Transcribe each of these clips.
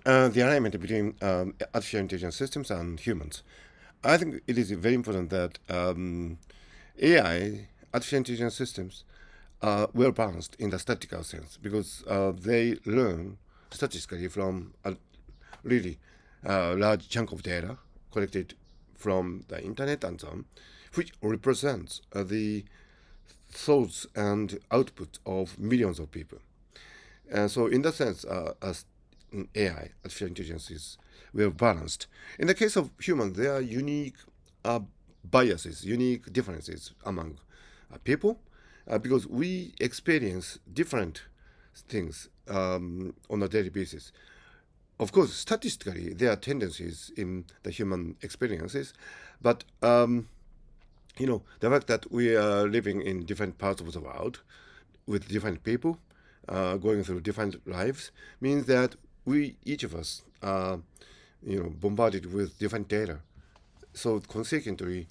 The alignment between artificial intelligence systems and humans. I think it is very important that AI, artificial intelligence systems, are well balanced in the statistical sense because they learn statistically from a really large chunk of data collected from the internet and so on, which represents the thoughts and output of millions of people. So in that sense, as AI, artificial intelligence, is well balanced. In the case of humans, there are unique uh, biases, unique differences among people, because we experience different things on a daily basis. Of course, statistically, there are tendencies in the human experiences, but the fact that we are living in different parts of the world with different people going through different lives means that we each of us are bombarded with different data. So consequently,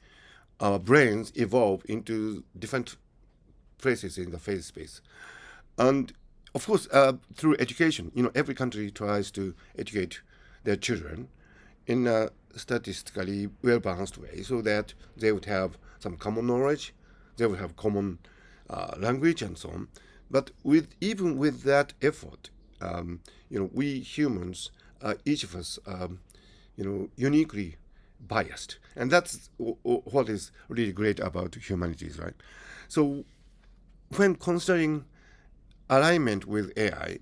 our brains evolve into different places in the phase space. And of course, through education, every country tries to educate their children in a statistically well balanced way so that they would have some common knowledge, they would have common language and so on. But even with that effort, we humans, each of us, uniquely biased, and that's what is really great about humanities, right? So when considering alignment with AI,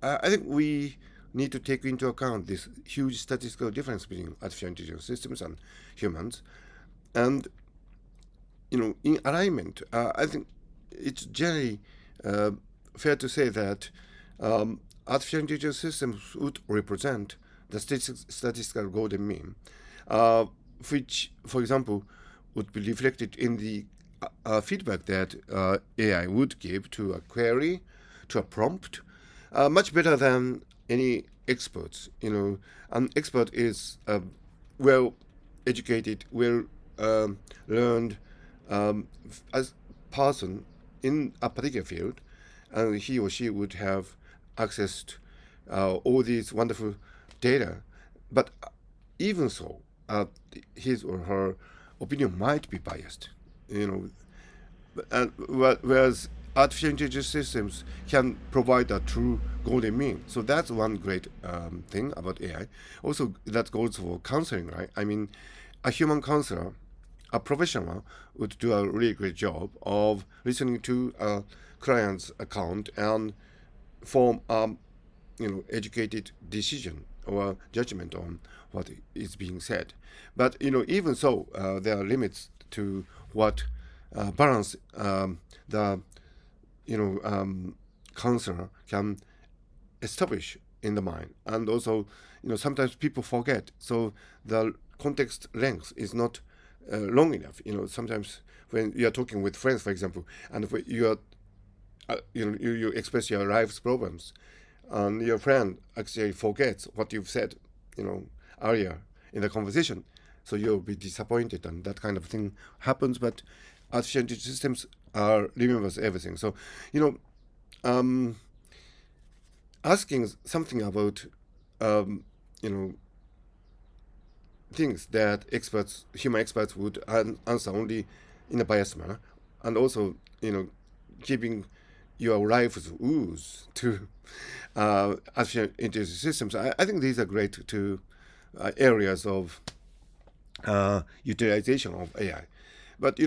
I think we need to take into account this huge statistical difference between artificial intelligence systems and humans. And in alignment, I think it's generally uh, fair to say that artificial intelligence systems would represent the statistical golden mean, uh, which, for example, would be reflected in the feedback that AI would give to a query, to a prompt, much better than any experts. An expert is well educated, well learned as person in a particular field, and he or she would have access to all these wonderful data. But even so, his or her opinion might be biased. You know, and whereas artificial intelligence systems can provide a true golden mean. So that's one great thing about AI. Also, that goes for counseling, right? I mean, a human counselor, a professional, would do a really great job of listening to a client's account and form educated decision or judgment on what is being said. But even so, there are limits to what balance the counselor can establish in the mind, and also sometimes people forget. So the context length is not long enough. Sometimes when you are talking with friends, for example, and if you are you express your life's problems, and your friend actually forgets what you've said, earlier in the conversation. So you'll be disappointed, and that kind of thing happens. But artificial intelligence systems remembers everything. So, you know, um, asking something about, um, you know, things that human experts would answer only in a biased manner, and also, giving your life's ooze to artificial intelligence systems. I think these are great two areas of utilization of AI. But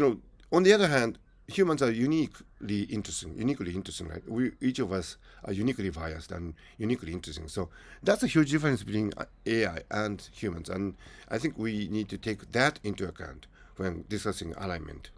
on the other hand, humans are uniquely interesting. Right? We each of us are uniquely biased and uniquely interesting. So that's a huge difference between AI and humans, and I think we need to take that into account when discussing alignment.